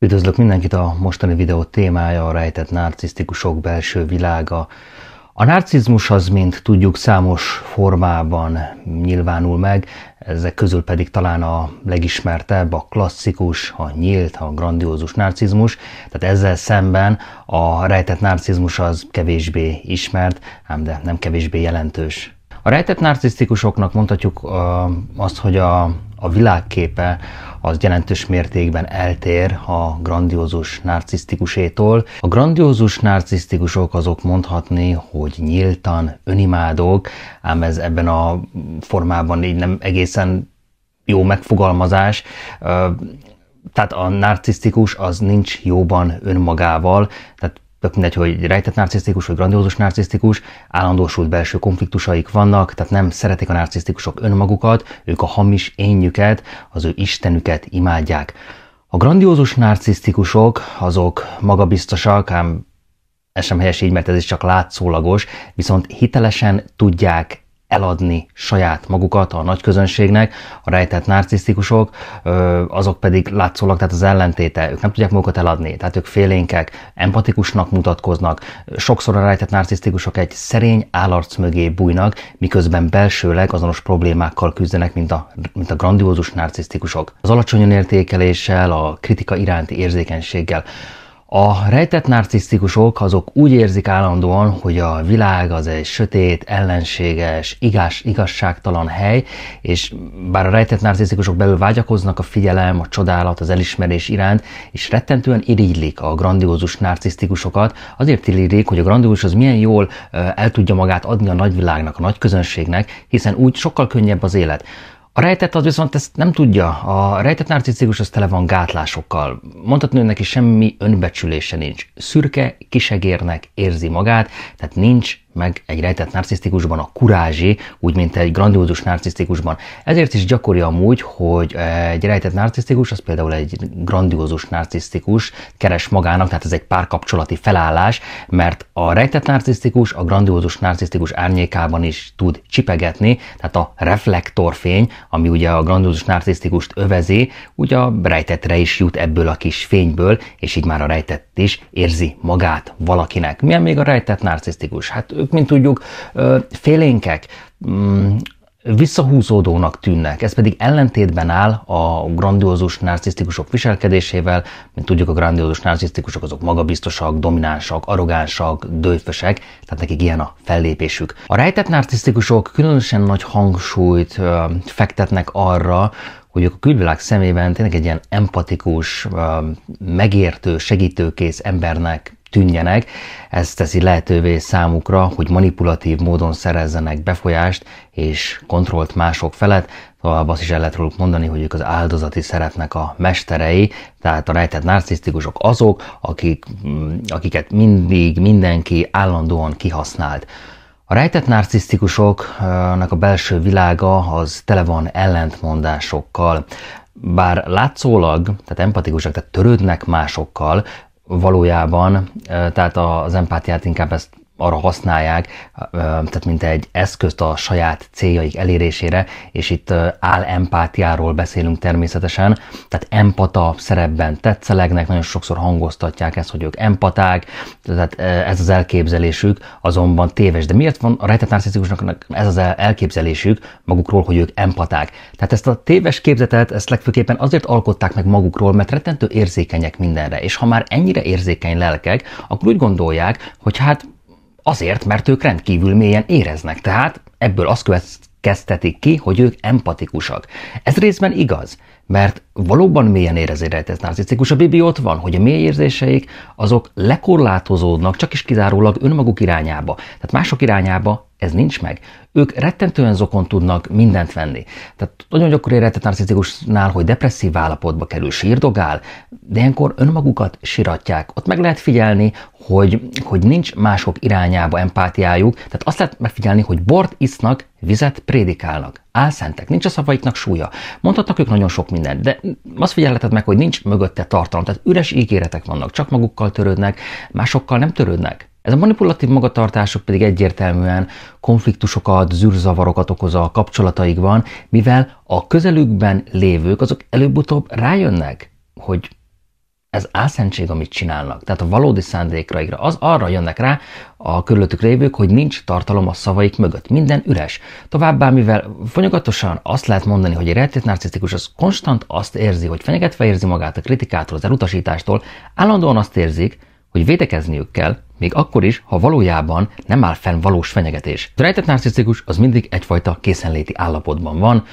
Üdvözlök mindenkit, a mostani videó témája a rejtett narcisztikusok belső világa. A narcizmus az, mint tudjuk, számos formában nyilvánul meg, ezek közül pedig talán a legismertebb, a klasszikus, a nyílt, a grandiózus narcizmus. Tehát ezzel szemben a rejtett narcizmus az kevésbé ismert, ám de nem kevésbé jelentős. A rejtett narcisztikusoknak mondhatjuk azt, hogy a világképe az jelentős mértékben eltér a grandiózus narcisztikusétól. A grandiózus narcisztikusok azok mondhatni, hogy nyíltan önimádók, ám ez ebben a formában így nem egészen jó megfogalmazás. Tehát a narcisztikus az nincs jóban önmagával, tehát tök mindegy, hogy rejtett narcisztikus vagy grandiózus narcisztikus, állandósult belső konfliktusaik vannak, tehát nem szeretik a narcisztikusok önmagukat, ők a hamis énjüket, az ő istenüket imádják. A grandiózus narcisztikusok azok magabiztosak, ám ez sem helyes így, mert ez is csak látszólagos, viszont hitelesen tudják eladni saját magukat a nagy közönségnek. A rejtett narcisztikusok azok pedig látszólag, tehát az ellentéte, ők nem tudják magukat eladni, tehát ők félénkek, empatikusnak mutatkoznak. Sokszor a rejtett narcisztikusok egy szerény állarc mögé bújnak, miközben belsőleg azonos problémákkal küzdenek, mint a grandiózus narcisztikusok. Az alacsony önértékeléssel, a kritika iránti érzékenységgel. A rejtett narcisztikusok azok úgy érzik állandóan, hogy a világ az egy sötét, ellenséges, igazságtalan hely, és bár a rejtett narcisztikusok belül vágyakoznak a figyelem, a csodálat, az elismerés iránt, és rettentően irigylik a grandiózus narcisztikusokat, azért irigylik, hogy a grandiózus az milyen jól el tudja magát adni a nagyvilágnak, a nagy közönségnek, hiszen úgy sokkal könnyebb az élet. A rejtett az viszont ezt nem tudja. A rejtett narcisztikus az tele van gátlásokkal. Mondhatni, hogy neki semmi önbecsülése nincs. Szürke kisegérnek érzi magát, tehát nincs meg egy rejtett narcisztikusban a kurázsi, úgy, mint egy grandiózus narcisztikusban. Ezért is gyakori amúgy, hogy egy rejtett narcisztikus, az például egy grandiózus narcisztikus keres magának, tehát ez egy párkapcsolati felállás, mert a rejtett narcisztikus a grandiózus narcisztikus árnyékában is tud csipegetni, tehát a reflektorfény, ami ugye a grandiózus narcisztikust övezi, ugye a rejtettre is jut ebből a kis fényből, és így már a rejtett is érzi magát valakinek. Milyen még a rejtett narcisztikus? Hát ők, mint tudjuk, félénkek, visszahúzódónak tűnnek, ez pedig ellentétben áll a grandiózus narcisztikusok viselkedésével. Mint tudjuk, a grandiózus narcisztikusok azok magabiztosak, dominánsak, arrogánsak, dőfösek, tehát nekik ilyen a fellépésük. A rejtett narcisztikusok különösen nagy hangsúlyt fektetnek arra, hogy ők a külvilág szemében tényleg egy ilyen empatikus, megértő, segítőkész embernek tűnjenek. Ez teszi lehetővé számukra, hogy manipulatív módon szerezzenek befolyást és kontrollt mások felett. Tovább azt is el lehet róluk mondani, hogy ők az áldozati szerepnek a mesterei, tehát a rejtett narcisztikusok azok, akiket mindig mindenki állandóan kihasznált. A rejtett narcisztikusoknak a belső világa az tele van ellentmondásokkal. Bár látszólag, tehát empatikusak, tehát törődnek másokkal, valójában, tehát az empátiát inkább ezt arra használják, tehát mint egy eszközt a saját céljaik elérésére, és itt álempátiáról beszélünk természetesen, tehát empata szerepben tetszelegnek, nagyon sokszor hangoztatják ezt, hogy ők empaták, tehát ez az elképzelésük azonban téves. De miért van a rejtett narcisztikusnak ez az elképzelésük magukról, hogy ők empaták? Tehát ezt a téves képzetet, ezt legfőképpen azért alkották meg magukról, mert rettentő érzékenyek mindenre, és ha már ennyire érzékeny lelkek, akkor úgy gondolják, hogy hát azért, mert ők rendkívül mélyen éreznek, tehát ebből azt következtetik ki, hogy ők empatikusak. Ez részben igaz, mert valóban mélyen érez egy rejtett narcisztikus. A Bibi ott van, hogy a mély érzéseik azok lekorlátozódnak csak is kizárólag önmaguk irányába. Tehát mások irányába ez nincs meg. Ők rettentően zokon tudnak mindent venni. Tehát nagyon gyakori rejtett narcisztikusnál, hogy depresszív állapotba kerül, sírdogál, de ilyenkor önmagukat siratják. Ott meg lehet figyelni, hogy nincs mások irányába empátiájuk, tehát azt lehet megfigyelni, hogy bort isznak, vizet prédikálnak, álszentek, nincs a szavaiknak súlya. Mondhatnak ők nagyon sok mindent, de azt figyelheted meg, hogy nincs mögötte tartalom, tehát üres ígéretek vannak, csak magukkal törődnek, másokkal nem törődnek. Ez a manipulatív magatartásuk pedig egyértelműen konfliktusokat, zűrzavarokat okoz a kapcsolataikban, mivel a közelükben lévők azok előbb-utóbb rájönnek, hogy ez álszentség, amit csinálnak. Tehát a valódi szándékraikra, arra jönnek rá a körülöttük lévők, hogy nincs tartalom a szavaik mögött. Minden üres. Továbbá, mivel folyamatosan azt lehet mondani, hogy egy rejtett narcisztikus az konstant azt érzi, hogy fenyegetve érzi magát a kritikától, az elutasítástól, állandóan azt érzik, hogy védekezniük kell, még akkor is, ha valójában nem áll fenn valós fenyegetés. A rejtett narcisztikus az mindig egyfajta készenléti állapotban van,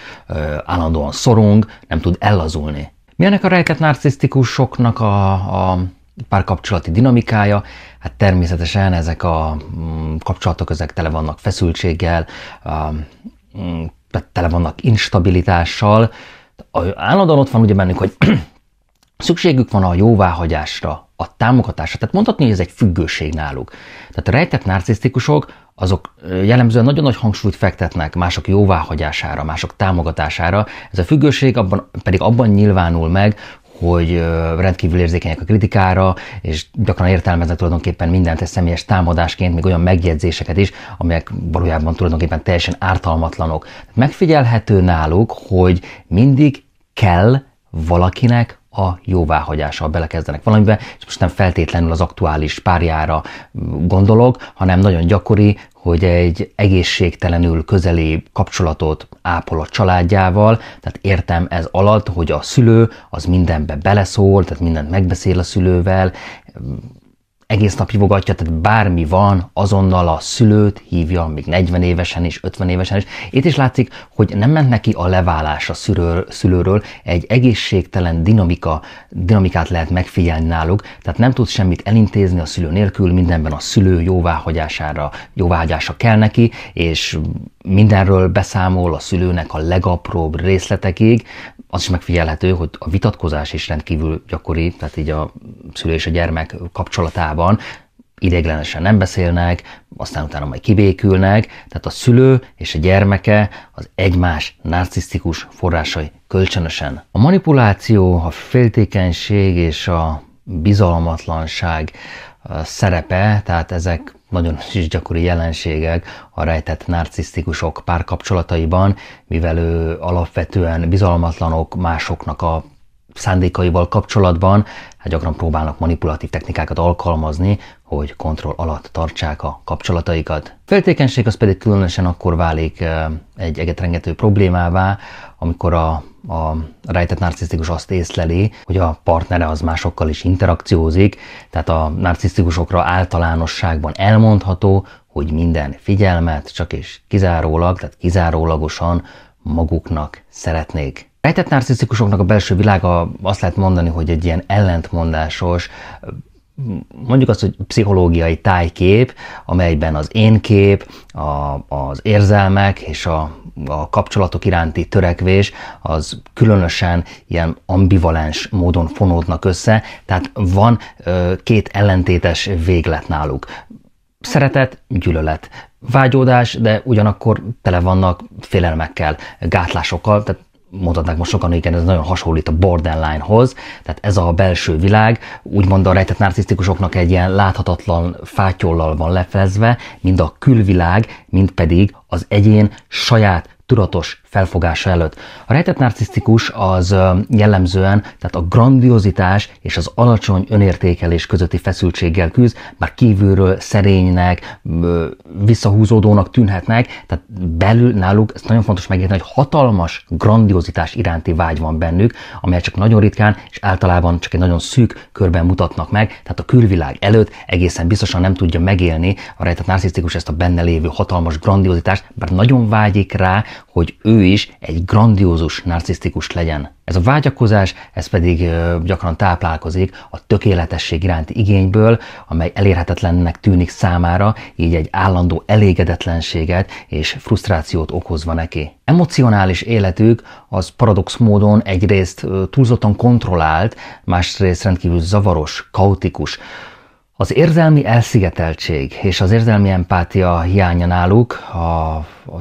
állandóan szorong, nem tud ellazulni. Mi ennek a rejtett narcisztikusoknak a párkapcsolati dinamikája? Hát természetesen ezek a kapcsolatok ezek tele vannak feszültséggel, tele vannak instabilitással. Állandóan ott van ugye bennük, hogy szükségük van a jóváhagyásra, a támogatásra. Tehát mondhatni, hogy ez egy függőség náluk. Tehát a rejtett narcisztikusok azok jellemzően nagyon nagy hangsúlyt fektetnek mások jóváhagyására, mások támogatására. Ez a függőség pedig abban nyilvánul meg, hogy rendkívül érzékenyek a kritikára, és gyakran értelmeznek tulajdonképpen mindent egy személyes támadásként, még olyan megjegyzéseket is, amelyek valójában tulajdonképpen teljesen ártalmatlanok. Megfigyelhető náluk, hogy mindig kell valakinek a jóváhagyással belekezdenek valamibe, és most nem feltétlenül az aktuális párjára gondolok, hanem nagyon gyakori, hogy egy egészségtelenül közeli kapcsolatot ápol a családjával, tehát értem ez alatt, hogy a szülő az mindenbe beleszól, tehát mindent megbeszél a szülővel, egész nap hívogatja, tehát bármi van, azonnal a szülőt hívja, még 40 évesen is, 50 évesen is. Itt is látszik, hogy nem ment neki a leválás a szülőről, egy egészségtelen dinamikát lehet megfigyelni náluk, tehát nem tud semmit elintézni a szülő nélkül, mindenben a szülő jóváhagyása kell neki, és mindenről beszámol a szülőnek a legapróbb részletekig. Az is megfigyelhető, hogy a vitatkozás is rendkívül gyakori, tehát így a szülő és a gyermek kapcsolatában ideiglenesen nem beszélnek, aztán utána majd kibékülnek, tehát a szülő és a gyermeke az egymás narcisztikus forrásai kölcsönösen. A manipuláció, a féltékenység és a bizalmatlanság szerepe, tehát ezek nagyon is gyakori jelenségek a rejtett narcisztikusok párkapcsolataiban, mivel ő alapvetően bizalmatlanok másoknak a szándékaival kapcsolatban, hát gyakran próbálnak manipulatív technikákat alkalmazni, hogy kontroll alatt tartsák a kapcsolataikat. A féltékenység az pedig különösen akkor válik egy egetrengető problémává, amikor a rejtett narcisztikus azt észleli, hogy a partnere az másokkal is interakciózik, tehát a narcisztikusokra általánosságban elmondható, hogy minden figyelmet csak és kizárólag, tehát kizárólagosan maguknak szeretnék. A rejtett narcisztikusoknak a belső világa azt lehet mondani, hogy egy ilyen ellentmondásos, mondjuk azt, hogy pszichológiai tájkép, amelyben az én-kép, az érzelmek és a kapcsolatok iránti törekvés az különösen ilyen ambivalens módon fonódnak össze, tehát van két ellentétes véglet náluk. Szeretet, gyűlölet, vágyódás, de ugyanakkor tele vannak félelmekkel, gátlásokkal, tehát mondhatnák most sokan, hogy ez nagyon hasonlít a borderline-hoz, tehát ez a belső világ, úgymond a rejtett narcisztikusoknak egy ilyen láthatatlan fátyollal van lefezve, mind a külvilág, mind pedig az egyén saját tudatos felfogása előtt. A rejtett narcisztikus az jellemzően, tehát a grandiozitás és az alacsony önértékelés közötti feszültséggel küzd, bár kívülről szerénynek, visszahúzódónak tűnhetnek, tehát belül náluk, ez nagyon fontos megérteni, hogy hatalmas grandiozitás iránti vágy van bennük, amelyet csak nagyon ritkán és általában csak egy nagyon szűk körben mutatnak meg, tehát a külvilág előtt egészen biztosan nem tudja megélni a rejtett narcisztikus ezt a benne lévő hatalmas grandiozitást, bár nagyon vágyik rá, hogy ő is egy grandiózus narcisztikus legyen. Ez a vágyakozás, ez pedig gyakran táplálkozik a tökéletesség iránti igényből, amely elérhetetlennek tűnik számára, így egy állandó elégedetlenséget és frusztrációt okozva neki. Emocionális életük az paradox módon egyrészt túlzottan kontrollált, másrészt rendkívül zavaros, kaotikus. Az érzelmi elszigeteltség és az érzelmi empátia hiánya náluk,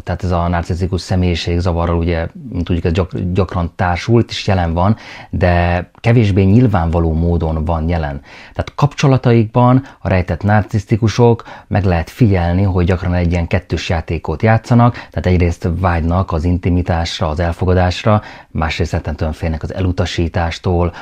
tehát ez a narcisztikus személyiség zavarral ugye, mint tudjuk, ez gyakran társult és jelen van, de kevésbé nyilvánvaló módon van jelen. Tehát kapcsolataikban a rejtett narcisztikusok meg lehet figyelni, hogy gyakran egy ilyen kettős játékot játszanak, tehát egyrészt vágynak az intimitásra, az elfogadásra, másrészt rettentően félnek az elutasítástól,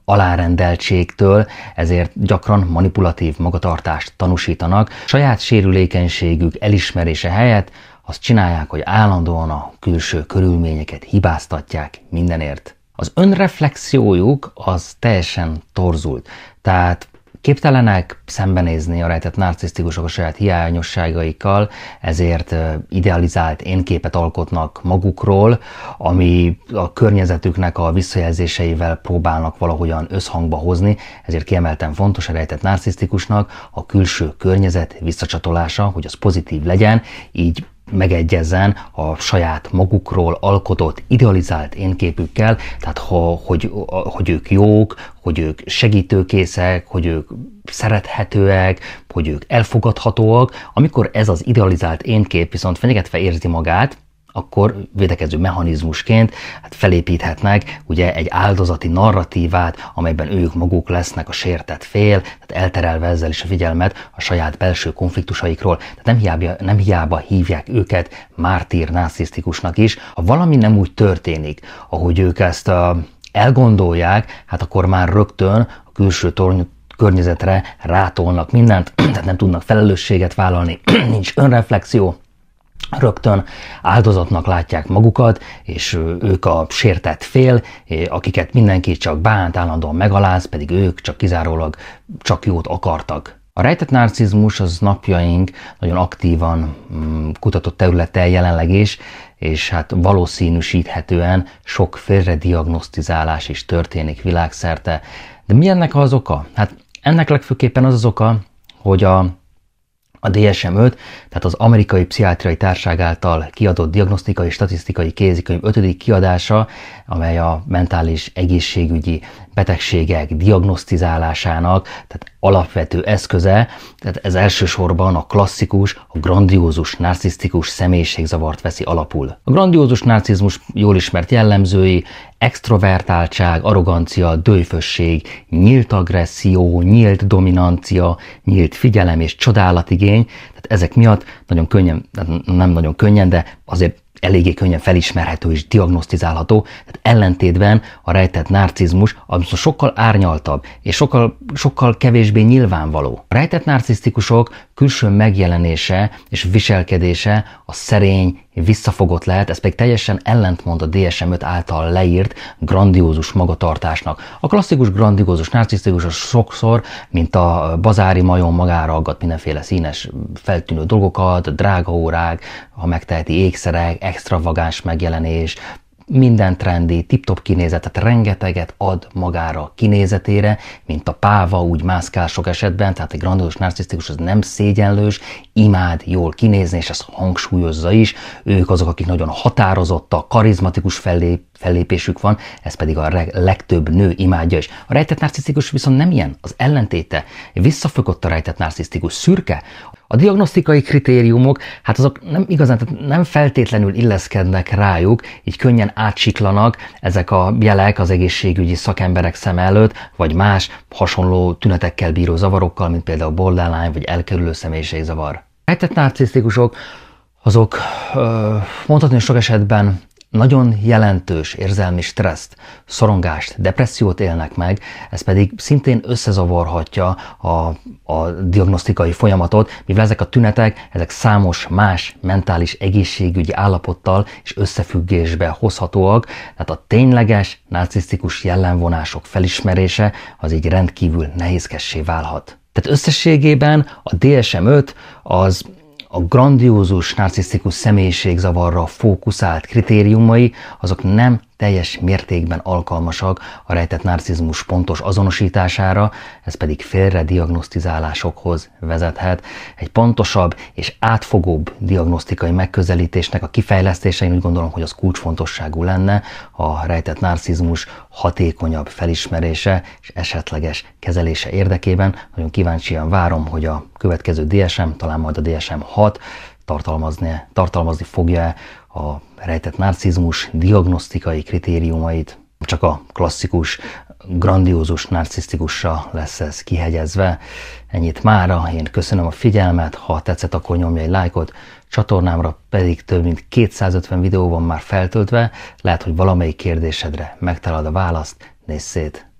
alárendeltségtől, ezért gyakran manipulatív magatartást tanúsítanak. Saját sérülékenységük elismerése helyett azt csinálják, hogy állandóan a külső körülményeket hibáztatják mindenért. Az önreflexiójuk az teljesen torzult, tehát képtelenek szembenézni a rejtett narcisztikusok a saját hiányosságaikkal, ezért idealizált énképet alkotnak magukról, ami a környezetüknek a visszajelzéseivel próbálnak valahogyan összhangba hozni, ezért kiemelten fontos a rejtett narcisztikusnak a külső környezet visszacsatolása, hogy az pozitív legyen, így megegyezzen a saját magukról alkotott, idealizált énképükkel, tehát hogy ők jók, hogy ők segítőkészek, hogy ők szerethetőek, hogy ők elfogadhatóak. Amikor ez az idealizált énkép viszont fenyegetve érzi magát, akkor védekező mechanizmusként felépíthetnek ugye egy áldozati narratívát, amelyben ők maguk lesznek a sértett fél, tehát elterelve ezzel is a figyelmet a saját belső konfliktusaikról. Tehát nem hiába hívják őket mártír narcisztikusnak is. Ha valami nem úgy történik, ahogy ők ezt elgondolják, hát akkor már rögtön a külső környezetre rátolnak mindent, tehát nem tudnak felelősséget vállalni, nincs önreflexió, rögtön áldozatnak látják magukat, és ők a sértett fél, akiket mindenki csak bánt, állandóan megaláz, pedig ők csak kizárólag csak jót akartak. A rejtett narcizmus az napjaink nagyon aktívan kutatott területen jelenleg is, és hát valószínűsíthetően sok félrediagnosztizálás is történik világszerte. De mi ennek az oka? Hát ennek legfőképpen az oka, hogy a DSM-5, tehát az Amerikai Pszichiátriai Társaság által kiadott diagnosztikai és statisztikai kézikönyv 5. kiadása, amely a mentális egészségügyi betegségek diagnosztizálásának, tehát alapvető eszköze, tehát ez elsősorban a klasszikus, a grandiózus narcisztikus személyiségzavart veszi alapul. A grandiózus narcizmus jól ismert jellemzői: extrovertáltság, arrogancia, dőfösség, nyílt agresszió, nyílt dominancia, nyílt figyelem és csodálatigény. Tehát ezek miatt nagyon könnyen, nem nagyon könnyen, de azért eléggé könnyen felismerhető és diagnosztizálható, tehát ellentétben a rejtett narcizmus az sokkal árnyaltabb és sokkal kevésbé nyilvánvaló. A rejtett narcisztikusok külső megjelenése és viselkedése a szerény, visszafogott lehet, ez pedig teljesen ellentmond a DSM-5 által leírt grandiózus magatartásnak. A klasszikus grandiózus narcisztikus sokszor, mint a bazári majom, magára aggat mindenféle színes, feltűnő dolgokat, drága órák, ha megteheti ékszerek, extravagáns megjelenés, minden trendi, tip-top kinézet, tehát rengeteget ad magára kinézetére, mint a páva, úgy mászkál sok esetben, tehát egy grandiózus narcisztikus az nem szégyenlős, imád jól kinézni, és ezt hangsúlyozza is. Ők azok, akik nagyon határozottak, karizmatikus fellépésük van, ez pedig a legtöbb nő imádja is. A rejtett narcisztikus viszont nem ilyen, az ellentéte. Visszafogott a rejtett narcisztikus, szürke. A diagnosztikai kritériumok, hát azok nem igazán, tehát nem feltétlenül illeszkednek rájuk, így könnyen átsiklanak ezek a jelek az egészségügyi szakemberek szem előtt, vagy más hasonló tünetekkel bíró zavarokkal, mint például borderline vagy elkerülő személyiségzavar. A rejtett narcisztikusok azok mondhatni sok esetben nagyon jelentős érzelmi stresszt, szorongást, depressziót élnek meg, ez pedig szintén összezavarhatja a diagnosztikai folyamatot, mivel ezek a tünetek, ezek számos más mentális egészségügyi állapottal és összefüggésbe hozhatóak, tehát a tényleges narcisztikus jellemvonások felismerése az így rendkívül nehézkessé válhat. Tehát összességében a DSM-5 az a grandiózus narcisztikus személyiségzavarra fókuszált kritériumai, azok nem teljes mértékben alkalmasak a rejtett narcizmus pontos azonosítására, ez pedig félrediagnosztizálásokhoz vezethet. Egy pontosabb és átfogóbb diagnosztikai megközelítésnek a kifejlesztése, én úgy gondolom, hogy az kulcsfontosságú lenne a rejtett narcizmus hatékonyabb felismerése és esetleges kezelése érdekében. Nagyon kíváncsian várom, hogy a következő DSM, talán majd a DSM-6 tartalmazni fogja a rejtett narcizmus diagnosztikai kritériumait. Csak a klasszikus, grandiózus narcisztikusra lesz ez kihegyezve. Ennyit mára, én köszönöm a figyelmet, ha tetszett, akkor nyomj egy lájkot, csatornámra pedig több mint 250 videó van már feltöltve, lehet, hogy valamelyik kérdésedre megtalálod a választ, nézz szét!